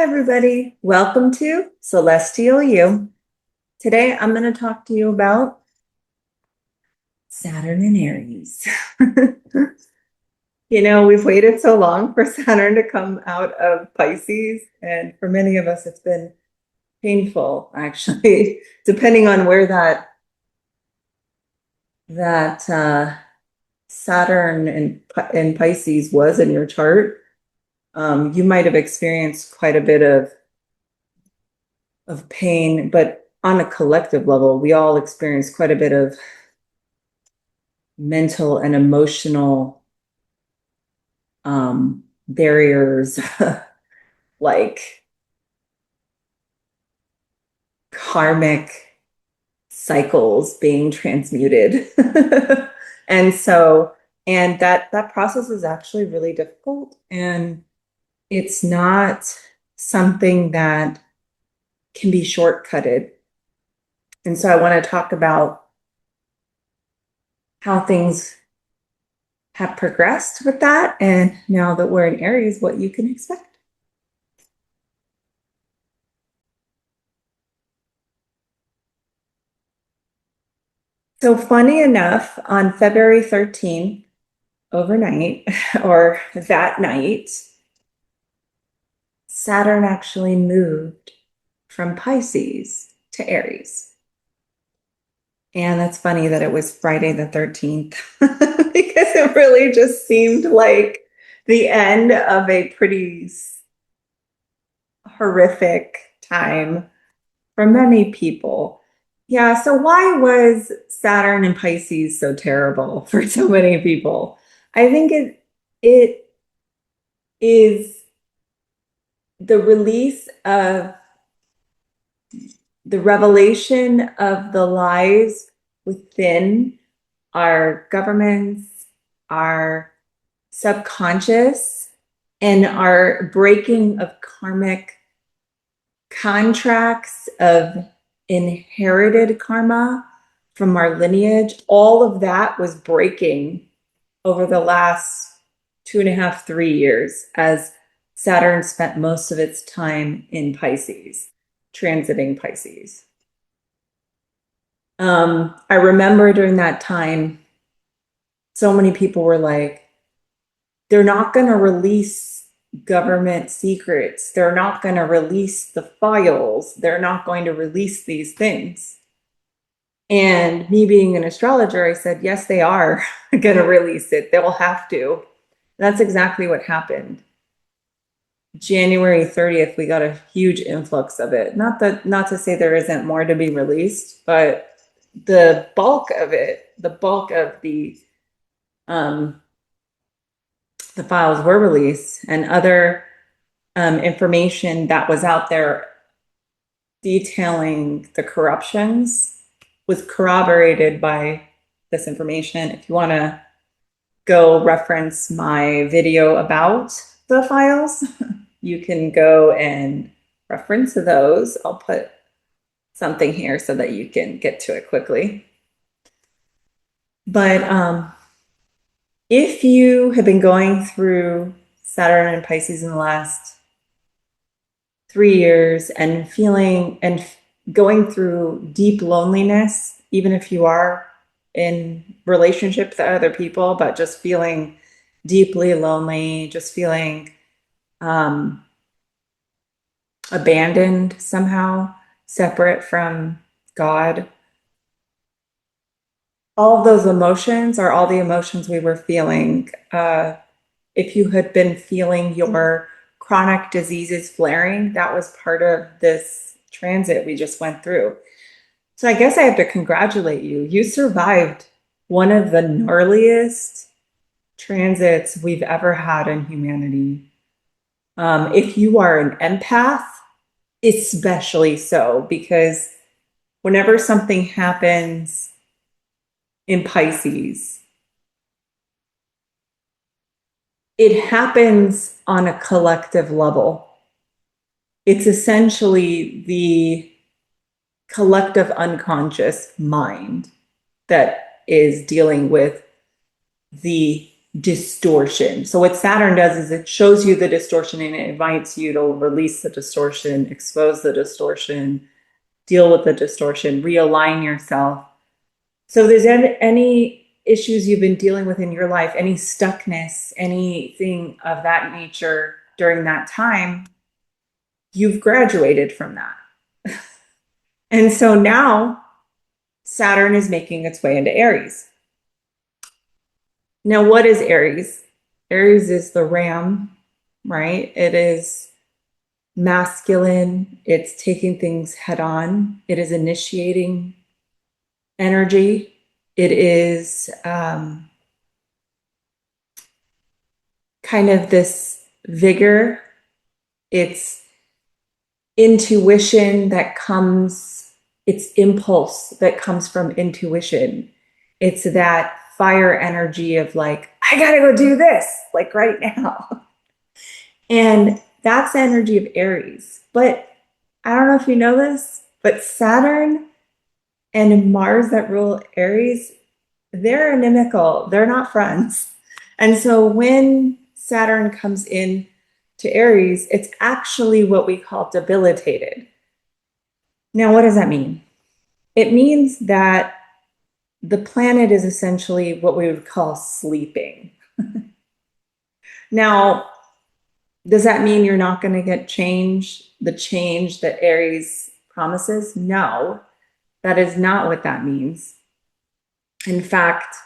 Hi, everybody. Welcome to Celestial You. Today, I'm going to talk to you about Saturn and Aries. We've waited so long for Saturn to come out of Pisces, and for many of us, it's been painful, actually, depending on where that Saturn in Pisces was in your chart. You might have experienced quite a bit of pain, but on a collective level, we all experience quite a bit of mental and emotional barriers, like karmic cycles being transmuted. And that process is actually really difficult, and it's not something that can be shortcutted. And so I want to talk about how things have progressed with that, and now that we're in Aries, what you can expect. So funny enough, on February 13th, overnight, or that night, Saturn actually moved from Pisces to Aries. And that's funny that it was Friday the 13th, because it really just seemed like the end of a pretty horrific time for many people. Yeah, so why was Saturn and Pisces so terrible for so many people? I think it is the release of the revelation of the lies within our governments, our subconscious, and our breaking of karmic contracts of inherited karma from our lineage. All of that was breaking over the last 2.5, 3 years, as Saturn spent most of its time in Pisces, transiting Pisces. I remember during that time, so many people were like, they're not going to release government secrets. They're not going to release the files. They're not going to release these things. And me being an astrologer, I said, yes, they are going to release it. They will have to. That's exactly what happened. January 30th, we got a huge influx of it. Not to say there isn't more to be released, but the bulk of it, the bulk of the files were released, and other information that was out there detailing the corruptions was corroborated by this information. If you want to go reference my video about the files, you can go and reference those. I'll put something here so that you can get to it quickly. But if you have been going through Saturn and Pisces in the last 3 years and feeling and going through deep loneliness, even if you are in relationship with other people, but just feeling deeply lonely, just feeling abandoned somehow, separate from God. All of those emotions are all the emotions we were feeling. If you had been feeling your chronic diseases flaring, that was part of this transit we just went through. So I guess I have to congratulate you. You survived one of the gnarliest transits we've ever had in humanity. If you are an empath, especially so, because whenever something happens in Pisces, it happens on a collective level. It's essentially the collective unconscious mind that is dealing with the distortion. So what Saturn does is it shows you the distortion and it invites you to release the distortion, expose the distortion, deal with the distortion, realign yourself. So if there's any issues you've been dealing with in your life, any stuckness, anything of that nature during that time, you've graduated from that. And so now Saturn is making its way into Aries. Now, what is Aries? Aries is the ram, right? It is masculine. It's taking things head on. It is initiating energy. It is kind of this vigor. It's intuition that comes, it's impulse that comes from intuition. It's that fire energy of like, I gotta go do this, like right now. And that's the energy of Aries. But I don't know if you know this, but Saturn and Mars that rule Aries, they're inimical. They're not friends. And so when Saturn comes in to Aries, it's actually what we call debilitated. Now, what does that mean? It means that the planet is essentially what we would call sleeping. Now, does that mean you're not going to get change, the change that Aries promises? No, that is not what that means. In fact,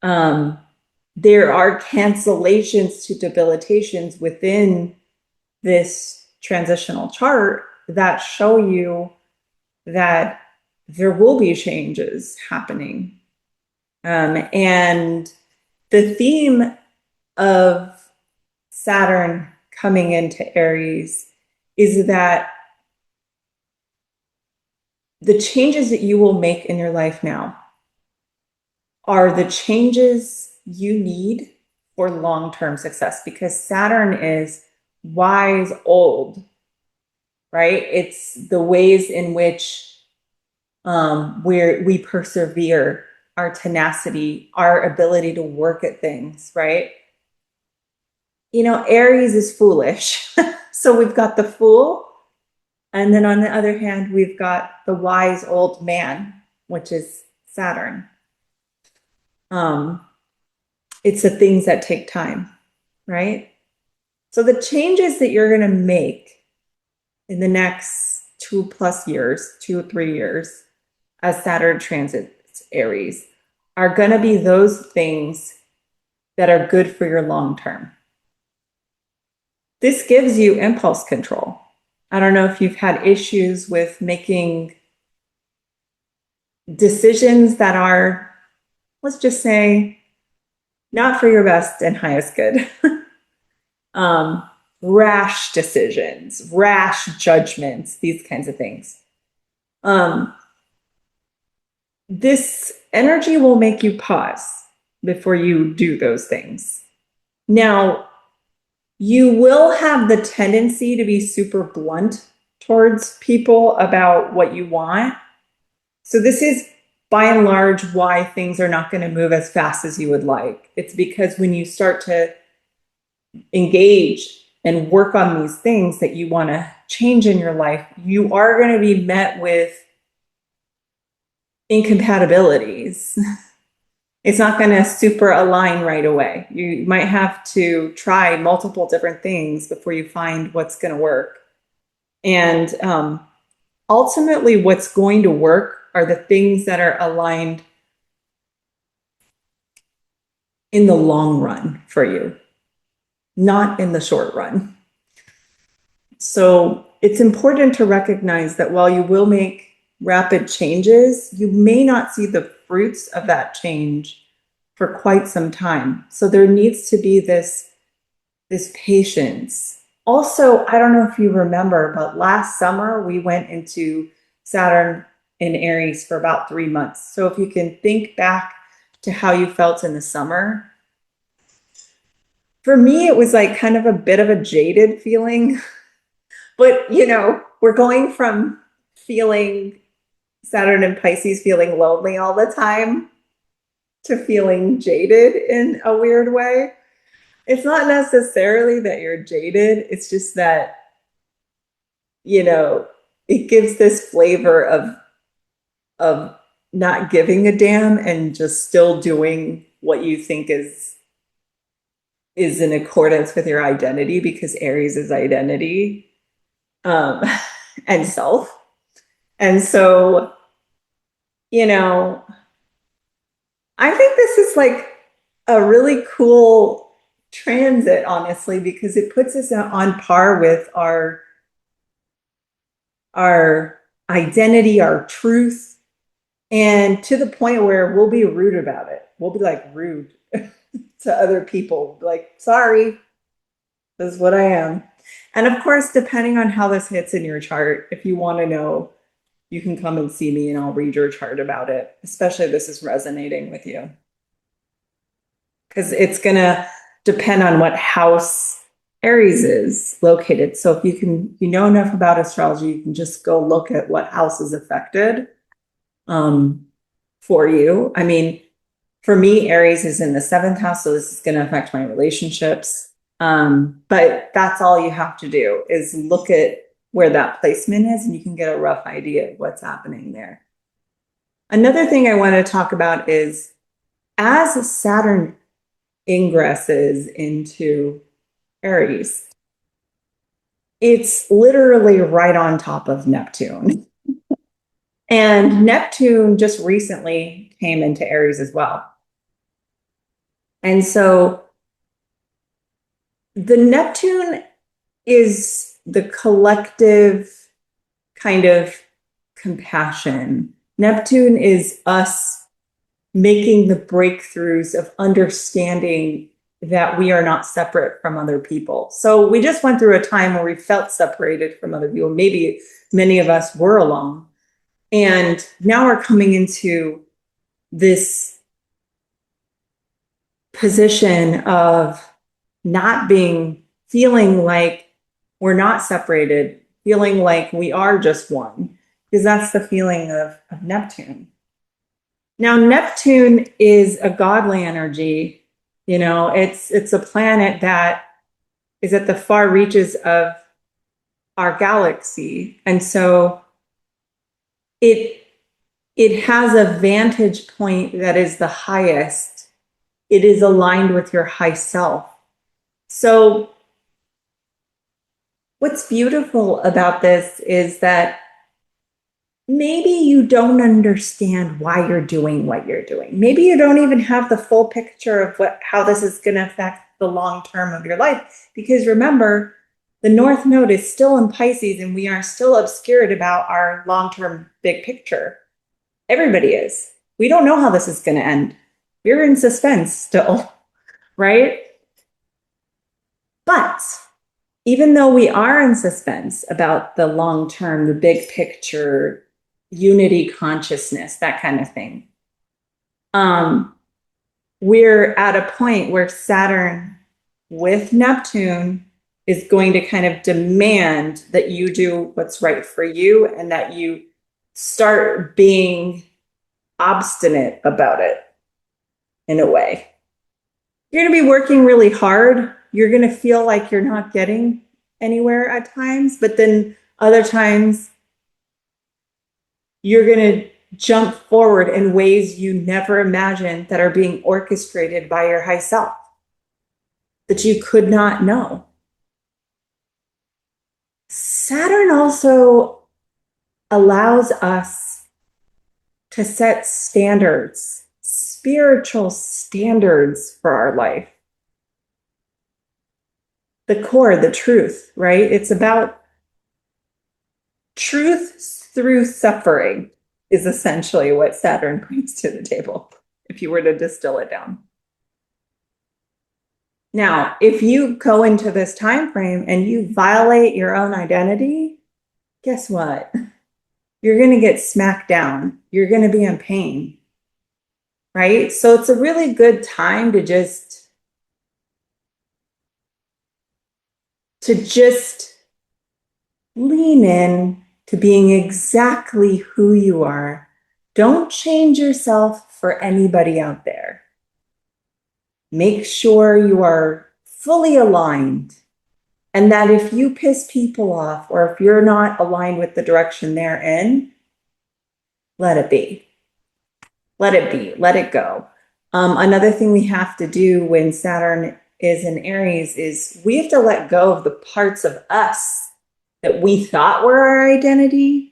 there are cancellations to debilitations within this transitional chart that show you that there will be changes happening. And the theme of Saturn coming into Aries is that the changes that you will make in your life now are the changes you need for long-term success, because Saturn is wise old, right? It's the ways in which where we persevere, our tenacity, our ability to work at things, right? You know, Aries is foolish. So we've got the fool. And then on the other hand, we've got the wise old man, which is Saturn. It's the things that take time, right? So the changes that you're going to make in the next 2+ years, 2 or 3 years, as Saturn transits Aries, are going to be those things that are good for your long term. This gives you impulse control. I don't know if you've had issues with making decisions that are, let's just say, not for your best and highest good. Rash decisions, rash judgments, these kinds of things. This energy will make you pause before you do those things. Now, you will have the tendency to be super blunt towards people about what you want. So this is by and large why things are not going to move as fast as you would like. It's because when you start to engage and work on these things that you want to change in your life, you are going to be met with incompatibilities. It's not going to super align right away. You might have to try multiple different things before you find what's going to work. And ultimately, what's going to work are the things that are aligned in the long run for you, not in the short run. So it's important to recognize that while you will make rapid changes, you may not see the fruits of that change for quite some time. So there needs to be this patience. Also, I don't know if you remember, but last summer we went into Saturn in Aries for about 3 months. So if you can think back to how you felt in the summer, for me, it was like kind of a bit of a jaded feeling. But, you know, we're going from feeling Saturn and Pisces feeling lonely all the time to feeling jaded in a weird way. It's not necessarily that you're jaded, it's just that, you know, it gives this flavor of not giving a damn and just still doing what you think is in accordance with your identity, because Aries is identity, um, and self. And so, you know, I think this is like a really cool transit, honestly, because it puts us on par with our identity, our truth, and to the point where we'll be rude about it. We'll be like rude to other people, like, sorry, this is what I am. And of course, depending on how this hits in your chart, if you want to know, you can come and see me and I'll read your chart about it, especially if this is resonating with you. Because it's going to depend on what house Aries is located. So if you know enough about astrology, you can just go look at what house is affected for you. I mean, for me, Aries is in the seventh house, so this is going to affect my relationships. But that's all you have to do is look at where that placement is, and you can get a rough idea of what's happening there. Another thing I want to talk about is as Saturn ingresses into Aries, it's literally right on top of Neptune. And Neptune just recently came into Aries as well. And so the Neptune is the collective kind of compassion. Neptune is us making the breakthroughs of understanding that we are not separate from other people. So we just went through a time where we felt separated from other people. Maybe many of us were alone. And now we're coming into this position of not feeling like we're not separated, feeling like we are just one, because that's the feeling of Neptune. Now, Neptune is a godly energy. You know, it's a planet that is at the far reaches of our galaxy. And so it has a vantage point that is the highest. It is aligned with your high self. So what's beautiful about this is that maybe you don't understand why you're doing what you're doing. Maybe you don't even have the full picture of how this is going to affect the long term of your life. Because remember, the North Node is still in Pisces and we are still obscured about our long term big picture. Everybody is. We don't know how this is going to end. We're in suspense still, right? But even though we are in suspense about the long term, the big picture, unity consciousness, that kind of thing, we're at a point where Saturn with Neptune is going to kind of demand that you do what's right for you and that you start being obstinate about it in a way. You're going to be working really hard. You're going to feel like you're not getting anywhere at times, but then other times you're going to jump forward in ways you never imagined that are being orchestrated by your high self that you could not know. Saturn also allows us to set standards, spiritual standards for our life. The core, the truth, right? It's about truth through suffering is essentially what Saturn brings to the table, if you were to distill it down. Now, if you go into this time frame and you violate your own identity, guess what? You're going to get smacked down. You're going to be in pain, right? So it's a really good time to just lean in to being exactly who you are. don't change yourself for anybody out there. Make sure you are fully aligned, and that if you piss people off or if you're not aligned with the direction they're in, let it be. Let it be. Let it go. Another thing we have to do when Saturn is in Aries is we have to let go of the parts of us that we thought were our identity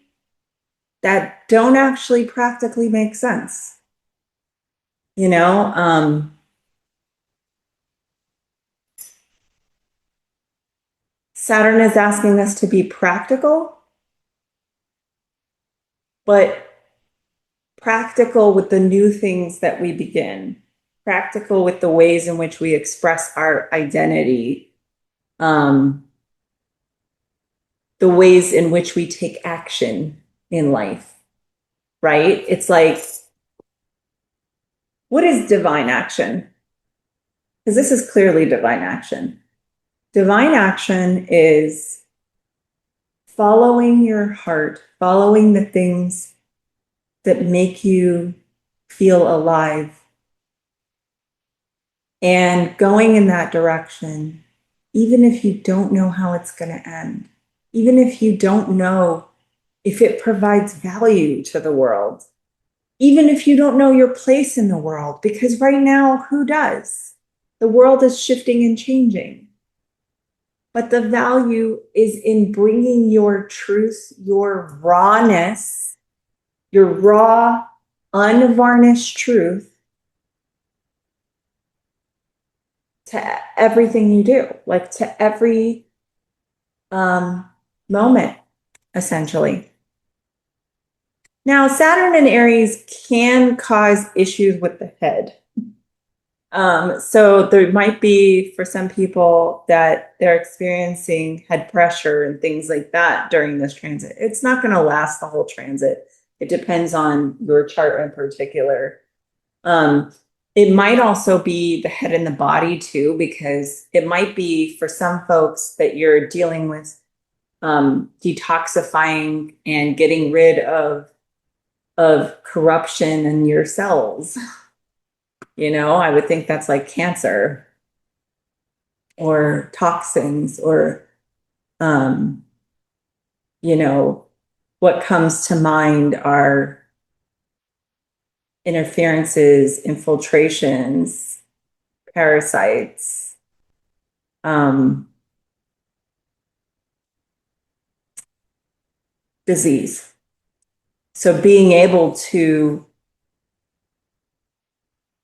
that don't actually practically make sense. You know, Saturn is asking us to be practical, but practical with the new things that we begin, practical with the ways in which we express our identity, the ways in which we take action in life, right? It's like, what is divine action? Because this is clearly divine action. Divine action is following your heart, following the things that make you feel alive, and going in that direction, even if you don't know how it's going to end, even if you don't know if it provides value to the world, even if you don't know your place in the world, because right now, who does? The world is shifting and changing. But the value is in bringing your truth, your rawness, your raw, unvarnished truth to everything you do, like to every moment, essentially. Now, Saturn and Aries can cause issues with the head. So there might be, for some people, that they're experiencing head pressure and things like that during this transit. It's not going to last the whole transit. It depends on your chart in particular. It might also be the head and the body too, because it might be for some folks that you're dealing with detoxifying and getting rid of corruption in your cells. You know, I would think that's like cancer or toxins or, you know, what comes to mind are interferences, infiltrations, parasites, disease. So being able to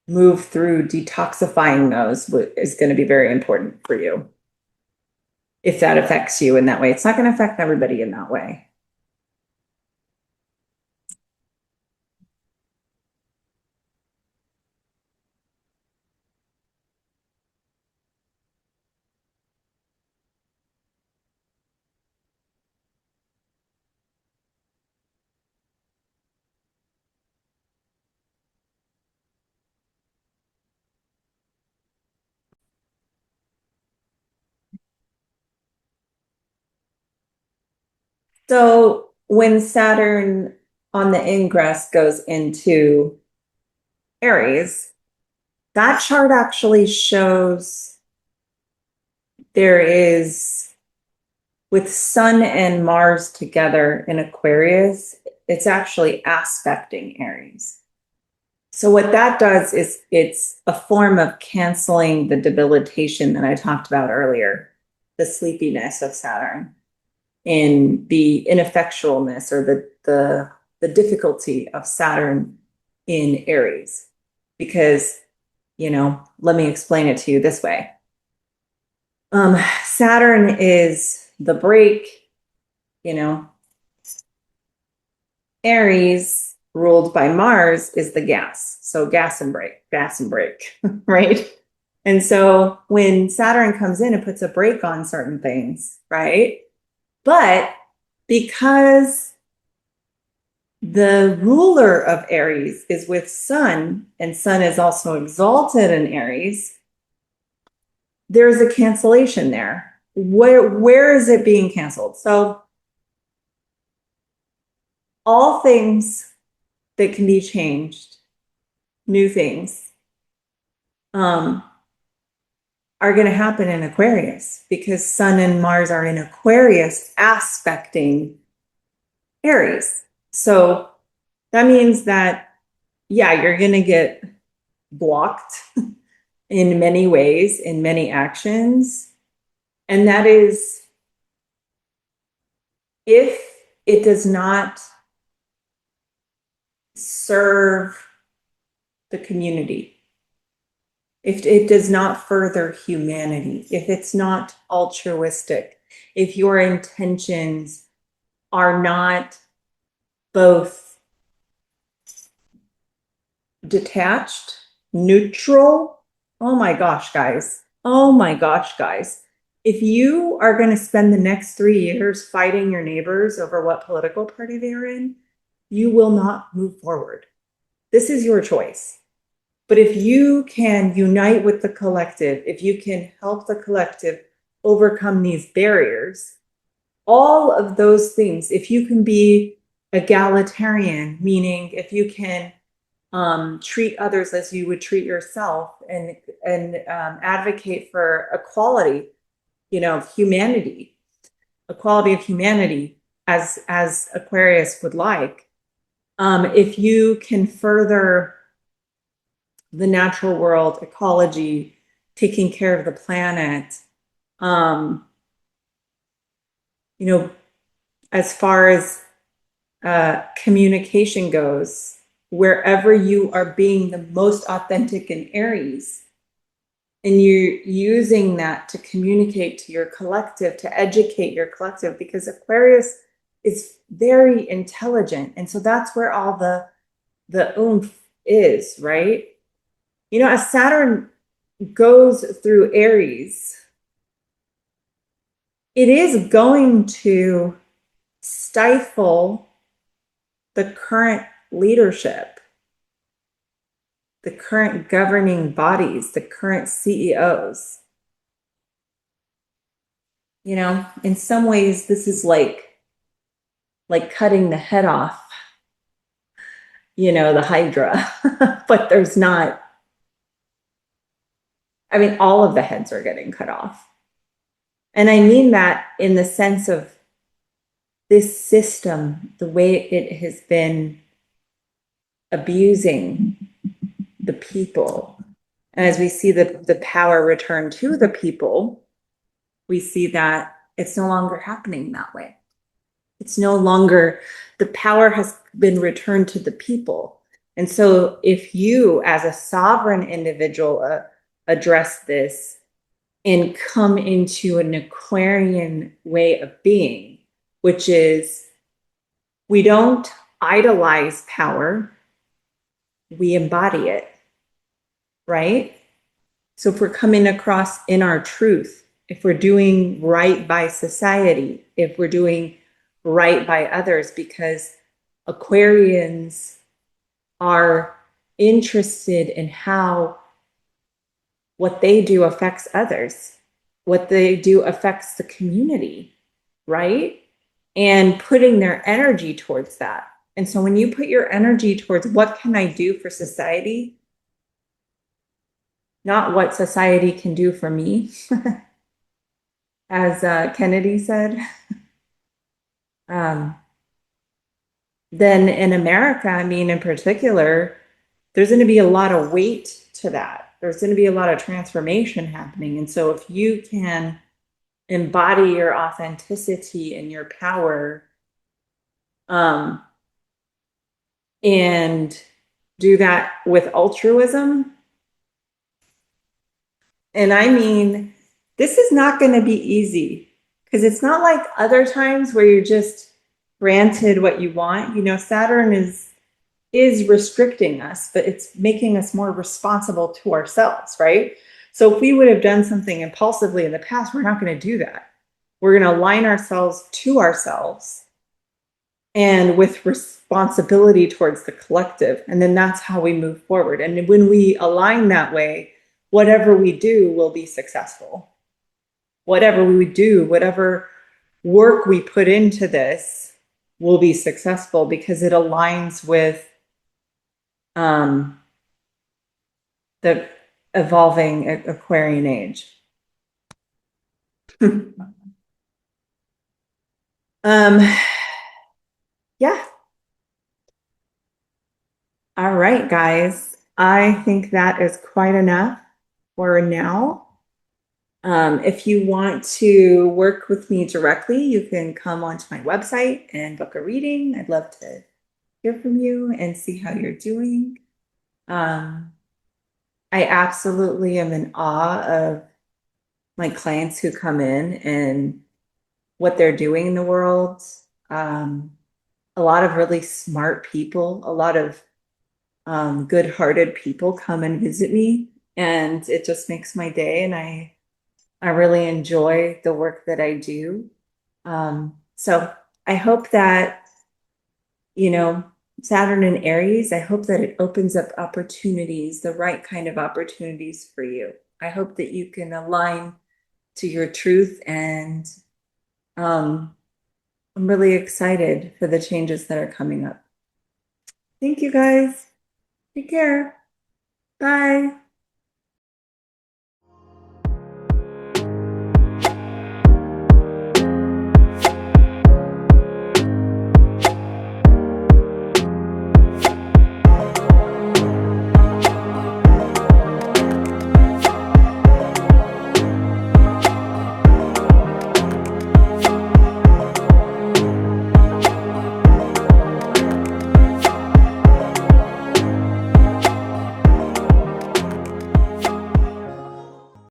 move through detoxifying those is going to be very important for you. If that affects you in that way, it's not going to affect everybody in that way. So when Saturn on the ingress goes into Aries, that chart actually shows there is, with Sun and Mars together in Aquarius, it's actually aspecting Aries. So what that does is it's a form of canceling the debilitation that I talked about earlier, the sleepiness of Saturn, in the ineffectualness or the difficulty of Saturn in Aries. Because, you know, let me explain it to you this way. Saturn is the brake, you know. Aries, ruled by Mars, is the gas. So gas and brake, right? And so when Saturn comes in, it puts a brake on certain things, right? But because the ruler of Aries is with Sun, and Sun is also exalted in Aries, there's a cancellation there. Where is it being canceled? So all things that can be changed, new things, are going to happen in Aquarius because Sun and Mars are in Aquarius aspecting Aries. So that means that, yeah, you're going to get blocked in many ways, in many actions. And that is if it does not serve the community, if it does not further humanity, if it's not altruistic, if your intentions are not both detached, neutral. Oh my gosh, guys. Oh my gosh, guys. If you are going to spend the next 3 years fighting your neighbors over what political party they're in, you will not move forward. This is your choice. But if you can unite with the collective, if you can help the collective overcome these barriers, all of those things, if you can be egalitarian, meaning if you can treat others as you would treat yourself and advocate for equality, humanity, equality of humanity as Aquarius would like. If you can further the natural world, ecology, taking care of the planet, as far as communication goes, wherever you are being the most authentic in Aries, and you're using that to communicate to your collective, to educate your collective, because Aquarius is very intelligent. And so that's where all the oomph is, right? As Saturn goes through Aries, it is going to stifle the current leadership, the current governing bodies, the current CEOs. In some ways, this is like cutting the head off, the Hydra, but there's not. I mean, all of the heads are getting cut off. And I mean that in the sense of this system, the way it has been abusing the people. And as we see the power return to the people, we see that it's no longer happening that way. It's no longer, the power has been returned to the people. And so if you as a sovereign individual address this and come into an Aquarian way of being, which is we don't idolize power, we embody it, right? So if we're coming across in our truth, if we're doing right by society, if we're doing right by others, because Aquarians are interested in how what they do affects others, what they do affects the community, right? And putting their energy towards that. And so when you put your energy towards what can I do for society, not what society can do for me, as Kennedy said, then in America, I mean, in particular, there's going to be a lot of weight to that. There's going to be a lot of transformation happening. And so if you can embody your authenticity and your power, and do that with altruism, and I mean, this is not going to be easy because it's not like other times where you're just granted what you want. Saturn is restricting us, but it's making us more responsible to ourselves, right? So if we would have done something impulsively in the past, we're not going to do that. We're going to align ourselves to ourselves and with responsibility towards the collective. And then that's how we move forward. And when we align that way, whatever we do will be successful. Whatever we do, whatever work we put into this will be successful because it aligns with um, the evolving Aquarian age. um, yeah. All right, guys. I think that is quite enough for now. If you want to work with me directly, you can come onto my website and book a reading. I'd love to hear from you and see how you're doing. Um, I absolutely am in awe of my clients who come in and what they're doing in the world. Um, a lot of really smart people, a lot of good-hearted people come and visit me, and it just makes my day. And I really enjoy the work that I do. So I hope that, you know, Saturn and Aries, I hope that it opens up opportunities, the right kind of opportunities for you. I hope that you can align to your truth, and um, I'm really excited for the changes that are coming up. Thank you guys. Take care. Bye.